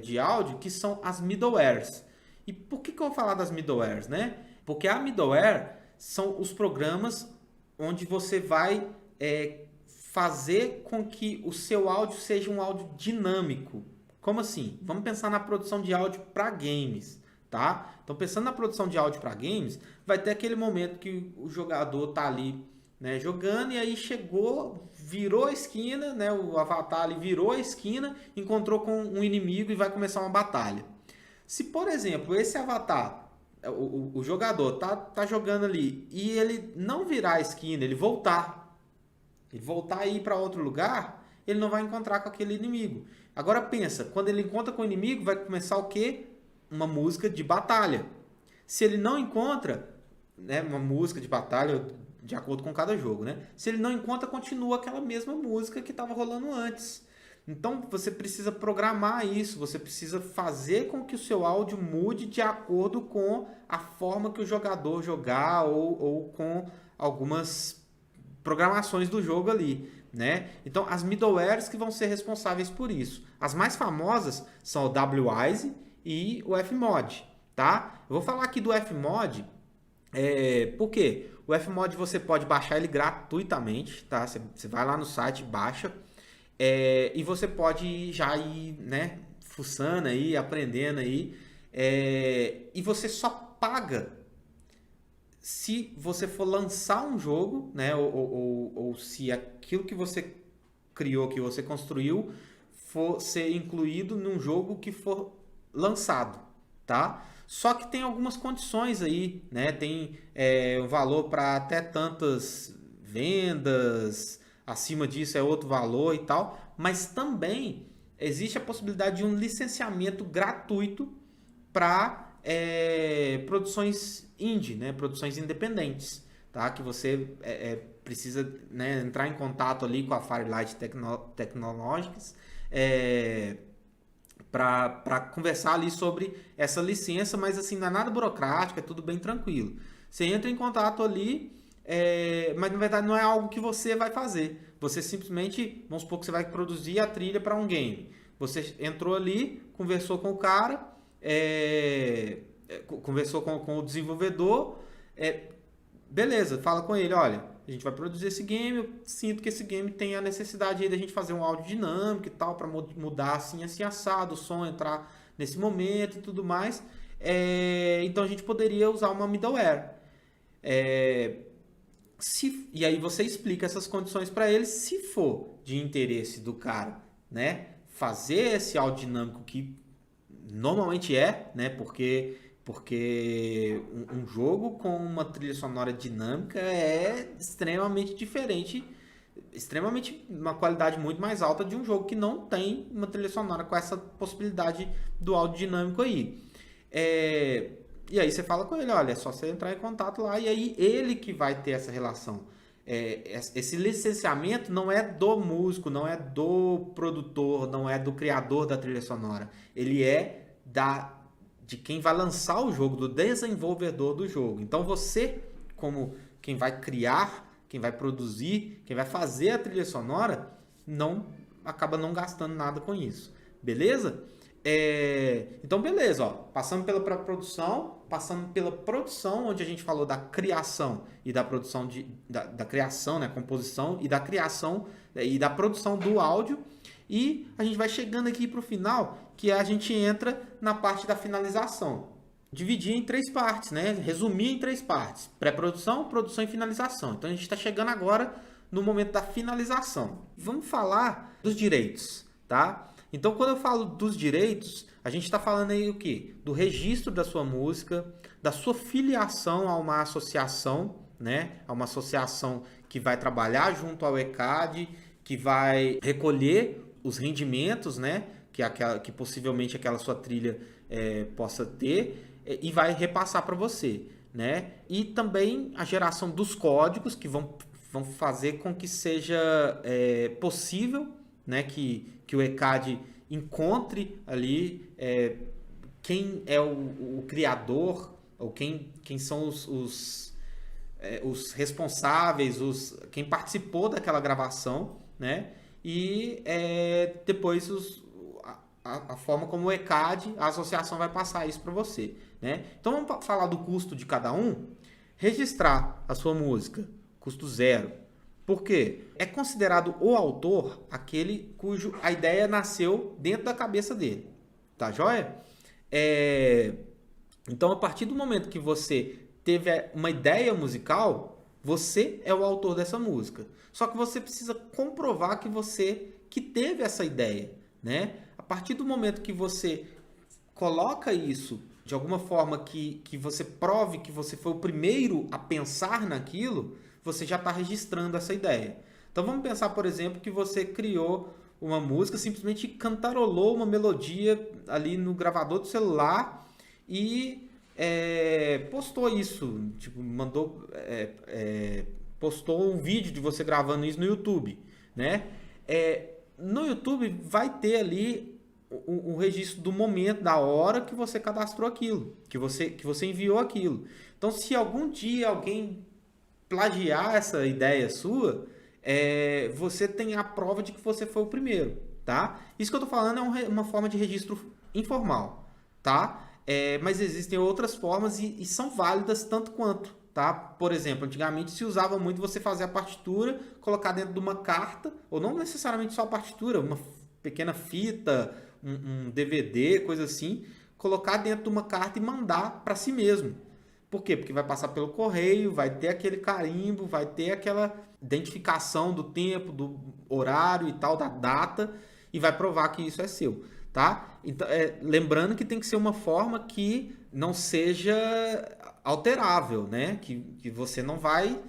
de áudio, que são as middlewares. E por que eu vou falar das middlewares, né? Porque a middleware são os programas onde você vai fazer com que o seu áudio seja um áudio dinâmico. Como assim? Vamos pensar na produção de áudio para games, tá? Então, pensando na produção de áudio para games, vai ter aquele momento que o jogador tá ali, né, jogando, e aí chegou, virou a esquina, né, o avatar ali virou a esquina, encontrou com um inimigo e vai começar uma batalha. Se, por exemplo, esse avatar o jogador tá jogando ali e ele não virar a esquina, ele voltar a ir para outro lugar, ele não vai encontrar com aquele inimigo. Agora pensa, quando ele encontra com o inimigo, vai começar o quê? Uma música de batalha. Se ele não encontra, né, uma música de batalha de acordo com cada jogo, né? Se ele não encontra, continua aquela mesma música que estava rolando antes. Então você precisa programar isso, você precisa fazer com que o seu áudio mude de acordo com a forma que o jogador jogar ou com algumas programações do jogo ali, né? Então as middlewares que vão ser responsáveis por isso. As mais famosas são o WWise e o Fmod, tá? Eu vou falar aqui do Fmod, por quê? O Fmod você pode baixar ele gratuitamente, tá? Você vai lá no site, baixa. E você pode já ir, né, fuçando aí, aprendendo aí, e você só paga se você for lançar um jogo, né, ou se aquilo que você criou, que você construiu, for ser incluído num jogo que for lançado, tá? Só que tem algumas condições aí, né? Tem um valor para até tantas vendas. Acima disso é outro valor e tal, mas também existe a possibilidade de um licenciamento gratuito para produções indie, né? Produções independentes, tá? Que você precisa, né, entrar em contato ali com a Firelight Technologies para conversar ali sobre essa licença, mas assim, não é nada burocrático, é tudo bem tranquilo. Você entra em contato ali, mas na verdade não é algo que você vai fazer. Você simplesmente, vamos supor que você vai produzir a trilha para um game. Você entrou ali, conversou com o cara, conversou com o desenvolvedor, beleza, fala com ele, olha, a gente vai produzir esse game, eu sinto que esse game tem a necessidade aí da gente fazer um áudio dinâmico e tal, para mudar assim, assim, assado, o som entrar nesse momento e tudo mais. Então a gente poderia usar uma middleware. E aí você explica essas condições para ele, se for de interesse do cara, né, fazer esse áudio dinâmico, que normalmente né, porque um jogo com uma trilha sonora dinâmica é extremamente diferente, extremamente uma qualidade muito mais alta de um jogo que não tem uma trilha sonora com essa possibilidade do áudio dinâmico aí. E aí você fala com ele, olha, é só você entrar em contato lá, e aí ele que vai ter essa relação. Esse licenciamento não é do músico, não é do produtor, não é do criador da trilha sonora. Ele é de quem vai lançar o jogo, do desenvolvedor do jogo. Então você, como quem vai criar, quem vai produzir, quem vai fazer a trilha sonora, acaba não gastando nada com isso. Beleza? Então beleza, ó, passando pela pré-produção, passando pela produção, onde a gente falou da criação e da produção da criação, né, composição e da criação e da produção do áudio, e a gente vai chegando aqui para o final, que a gente entra na parte da finalização. Dividir em 3 partes, né? Resumir em 3 partes: pré-produção, produção e finalização. Então a gente está chegando agora no momento da finalização. Vamos falar dos direitos, tá? Então, quando eu falo dos direitos, a gente está falando aí o quê? Do registro da sua música, da sua filiação a uma associação, né? A uma associação que vai trabalhar junto ao ECAD, que vai recolher os rendimentos, né? Que possivelmente aquela sua trilha possa ter, e vai repassar para você, né? E também a geração dos códigos que vão fazer com que seja possível, né, que o ECAD encontre ali quem é o criador, ou quem são os responsáveis, quem participou daquela gravação, né? E depois a forma como o ECAD, a associação, vai passar isso para você, né? Então vamos falar do custo de cada um. Registrar a sua música, custo 0. Por quê? É considerado o autor aquele cujo a ideia nasceu dentro da cabeça dele. Tá joia? Então, a partir do momento que você teve uma ideia musical, você é o autor dessa música. Só que você precisa comprovar que você que teve essa ideia, né? A partir do momento que você coloca isso de alguma forma que você prove que você foi o primeiro a pensar naquilo, você já está registrando essa ideia. Então vamos pensar, por exemplo, que você criou uma música, simplesmente cantarolou uma melodia ali no gravador do celular e postou isso, tipo, postou um vídeo de você gravando isso no YouTube, né? No YouTube vai ter ali o registro do momento, da hora que você cadastrou aquilo, que você enviou aquilo. Então, se algum dia alguém plagiar essa ideia sua, você tem a prova de que você foi o primeiro, tá? Isso que eu tô falando é uma forma de registro informal, tá? Mas existem outras formas e são válidas tanto quanto, tá? Por exemplo, antigamente se usava muito você fazer a partitura, colocar dentro de uma carta, ou não necessariamente só a partitura, uma pequena fita, um DVD, coisa assim, colocar dentro de uma carta e mandar para si mesmo. Por quê? Porque vai passar pelo correio, vai ter aquele carimbo, vai ter aquela identificação do tempo, do horário e tal, da data, e vai provar que isso é seu, tá? Então, lembrando que tem que ser uma forma que não seja alterável, né? Que você não vai,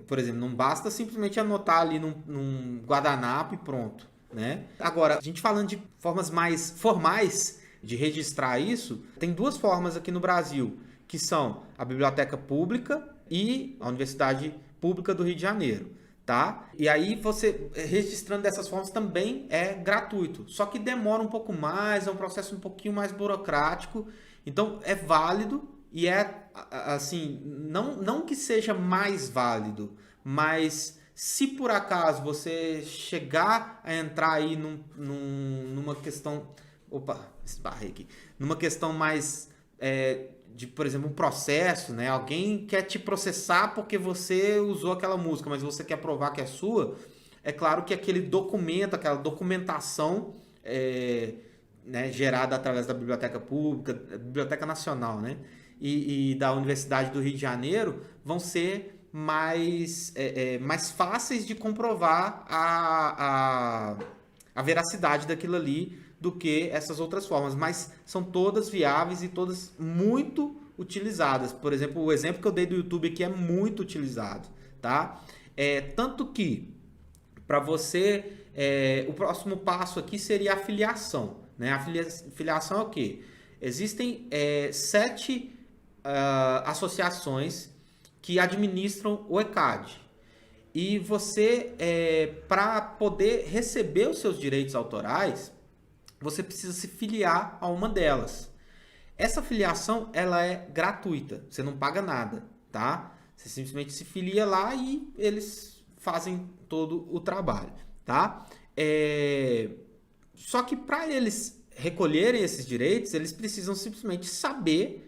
por exemplo, não basta simplesmente anotar ali num guardanapo e pronto, né? Agora, a gente falando de formas mais formais de registrar isso, tem duas formas aqui no Brasil, que são a Biblioteca Pública e a Universidade Pública do Rio de Janeiro, tá? E aí você registrando dessas formas também é gratuito, só que demora um pouco mais, é um processo um pouquinho mais burocrático, então é válido e assim, não que seja mais válido, mas se por acaso você chegar a entrar aí numa questão... Opa, esbarrei aqui. Numa questão mais de, por exemplo, um processo, né? Alguém quer te processar porque você usou aquela música, mas você quer provar que é sua. É claro que aquele documento, aquela documentação né, gerada através da Biblioteca Pública, Biblioteca Nacional, né? E da Universidade do Rio de Janeiro vão ser mais fáceis de comprovar a veracidade daquilo ali do que essas outras formas, mas são todas viáveis e todas muito utilizadas. Por exemplo, o exemplo que eu dei do YouTube aqui é muito utilizado, tá? Tanto que para você, o próximo passo aqui seria a filiação, né? A filiação é o quê? Existem 7 associações que administram o ECAD. E você, para poder receber os seus direitos autorais, você precisa se filiar a uma delas. Essa filiação, ela é gratuita, você não paga nada, tá? Você simplesmente se filia lá e eles fazem todo o trabalho, tá? Só que para eles recolherem esses direitos, eles precisam simplesmente saber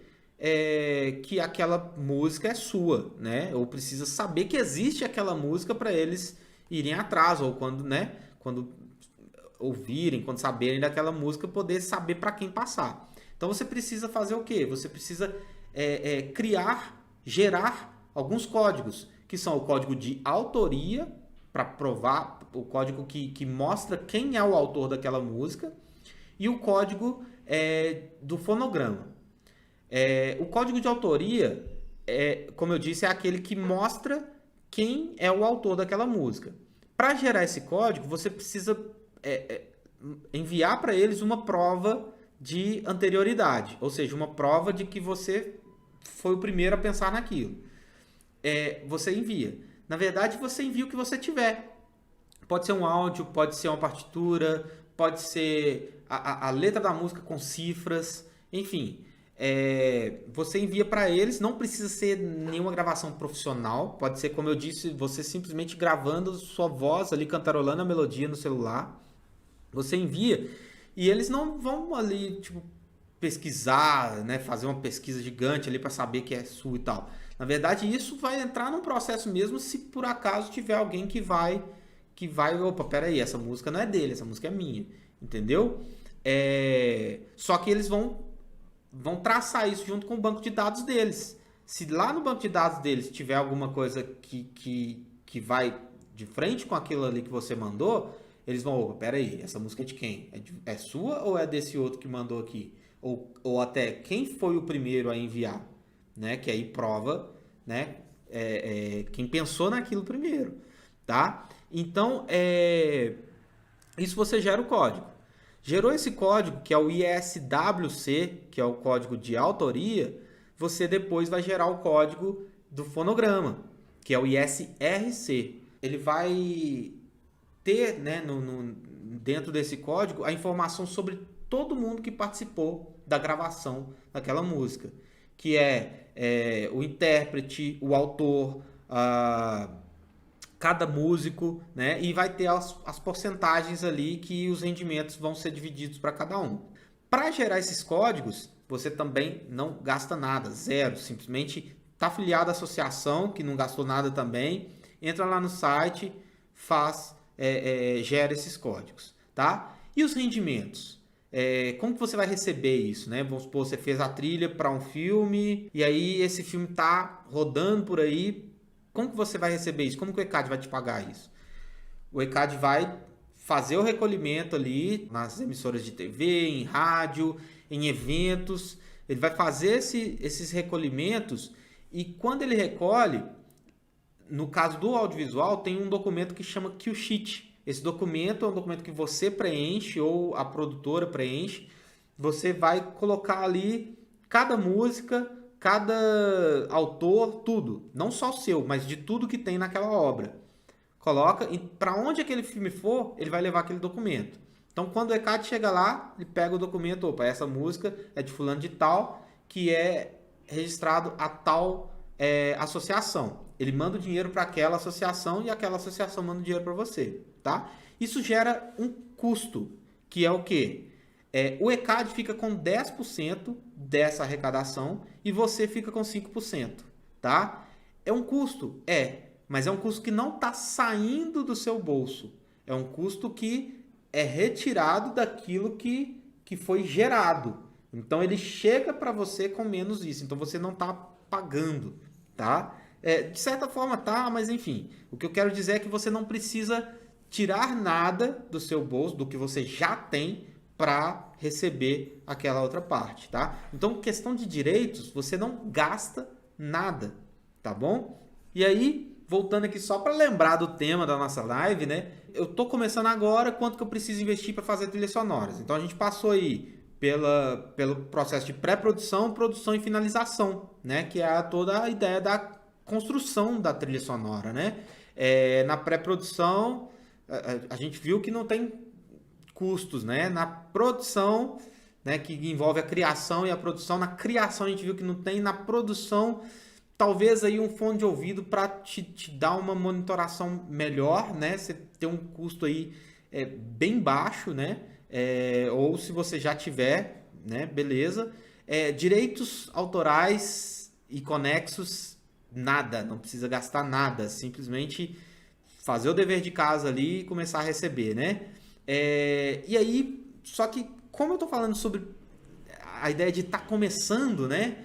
que aquela música é sua, né? Ou precisa saber que existe aquela música para eles irem atrás, ou quando, né? Quando ouvirem, quando saberem daquela música, poder saber para quem passar. Então você precisa fazer o quê? Você precisa gerar alguns códigos, que são o código de autoria, para provar, o código que mostra quem é o autor daquela música, e o código do fonograma. O código de autoria, como eu disse, é aquele que mostra quem é o autor daquela música. Para gerar esse código, você precisa enviar para eles uma prova de anterioridade, ou seja, uma prova de que você foi o primeiro a pensar naquilo. Você envia. Na verdade, você envia o que você tiver. Pode ser um áudio, pode ser uma partitura, pode ser a letra da música com cifras, enfim. Você envia para eles, não precisa ser nenhuma gravação profissional, pode ser, como eu disse, você simplesmente gravando sua voz ali, cantarolando a melodia no celular. Você envia e eles não vão ali, tipo, pesquisar, né, fazer uma pesquisa gigante ali para saber que é sua e tal. Na verdade, isso vai entrar num processo mesmo se por acaso tiver alguém que vai, opa, peraí, essa música não é dele, essa música é minha, entendeu? Só que eles vão traçar isso junto com o banco de dados deles. Se lá no banco de dados deles tiver alguma coisa que vai de frente com aquilo ali que você mandou, eles vão, opa, peraí, essa música é de quem? É sua ou é desse outro que mandou aqui? ou até quem foi o primeiro a enviar, né? Que aí prova, né? Quem pensou naquilo primeiro, tá? Então, isso você gera o código. Gerou esse código, que é o ISWC, que é o código de autoria, você depois vai gerar o código do fonograma, que é o ISRC. Ele vai ter, né, dentro desse código a informação sobre todo mundo que participou da gravação daquela música, que o intérprete, o autor, cada músico, né? E vai ter as porcentagens ali que os rendimentos vão ser divididos para cada um. Para gerar esses códigos, você também não gasta nada, zero. Simplesmente está afiliado à associação, que não gastou nada também, entra lá no site, gera esses códigos, tá? E os rendimentos? Como que você vai receber isso, né? Vamos supor, você fez a trilha para um filme e aí esse filme está rodando por aí. Como que você vai receber isso? Como que o ECAD vai te pagar isso? O ECAD vai fazer o recolhimento ali nas emissoras de TV, em rádio, em eventos. Ele vai fazer esses recolhimentos e quando ele recolhe, no caso do audiovisual, tem um documento que chama Kill Sheet. Esse documento é um documento que você preenche ou a produtora preenche. Você vai colocar ali cada música, cada autor, tudo. Não só o seu, mas de tudo que tem naquela obra. Coloca e para onde aquele filme for, ele vai levar aquele documento. Então, quando o ECAD chega lá, ele pega o documento, opa, essa música é de fulano de tal, que é registrado a tal associação. Ele manda o dinheiro para aquela associação e aquela associação manda o dinheiro para você, tá? Isso gera um custo, que é o quê? O ECAD fica com 10% dessa arrecadação e você fica com 5%, tá? É um custo? Mas é um custo que não está saindo do seu bolso. É um custo que é retirado daquilo que foi gerado. Então, ele chega para você com menos isso. Então, você não está pagando, tá? De certa forma tá, mas enfim. O que eu quero dizer é que você não precisa tirar nada do seu bolso, do que você já tem, para receber aquela outra parte, tá? Então, questão de direitos, você não gasta nada, tá bom? E aí, voltando aqui só para lembrar do tema da nossa live, né? Eu tô começando agora, quanto que eu preciso investir para fazer trilhas sonoras? Então, a gente passou aí pelo processo de pré-produção, produção e finalização, né? Que é toda a ideia da construção da trilha sonora, né? Na pré-produção, a gente viu que não tem custos, né? Na produção, né, que envolve a criação e a produção, na criação a gente viu que não tem, na produção talvez aí um fone de ouvido para te dar uma monitoração melhor, né? Você ter um custo aí bem baixo, né? Ou se você já tiver, né? Beleza. Direitos autorais e conexos, nada, não precisa gastar nada, simplesmente fazer o dever de casa ali e começar a receber, né? E aí, só que como eu tô falando sobre a ideia de estar começando, né?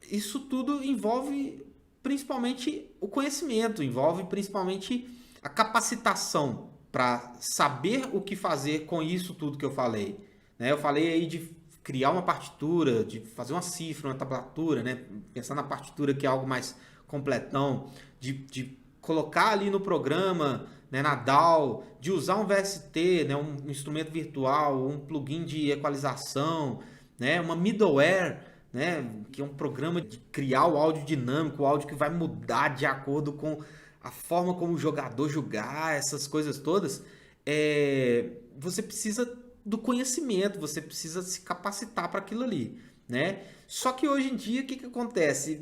Isso tudo envolve principalmente o conhecimento, envolve principalmente a capacitação para saber o que fazer com isso tudo que eu falei, né? Eu falei aí de criar uma partitura, de fazer uma cifra, uma tablatura, né? Pensar na partitura que é algo mais completão, de colocar ali no programa, né, na DAW, de usar um VST, né, um instrumento virtual, um plugin de equalização, né, uma middleware, né, que é um programa de criar o áudio dinâmico, o áudio que vai mudar de acordo com a forma como o jogador jogar, essas coisas todas. Você precisa do conhecimento, você precisa se capacitar para aquilo ali, né? Só que hoje em dia, o que acontece?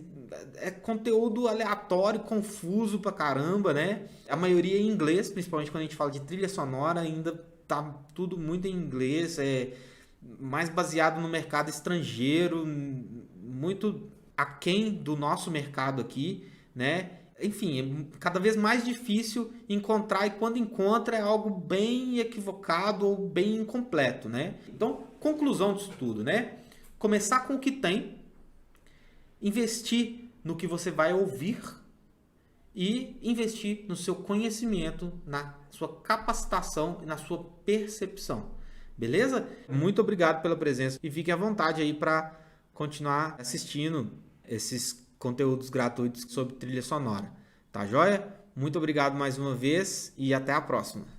É conteúdo aleatório, confuso pra caramba, né? A maioria em inglês, principalmente quando a gente fala de trilha sonora, ainda tá tudo muito em inglês, mais baseado no mercado estrangeiro, muito aquém do nosso mercado aqui, né? Enfim, é cada vez mais difícil encontrar, e quando encontra é algo bem equivocado ou bem incompleto, né? Então, conclusão disso tudo, né? Começar com o que tem, investir no que você vai ouvir e investir no seu conhecimento, na sua capacitação e na sua percepção. Beleza? Muito obrigado pela presença e fiquem à vontade aí para continuar assistindo esses conteúdos gratuitos sobre trilha sonora. Tá joia? Muito obrigado mais uma vez e até a próxima.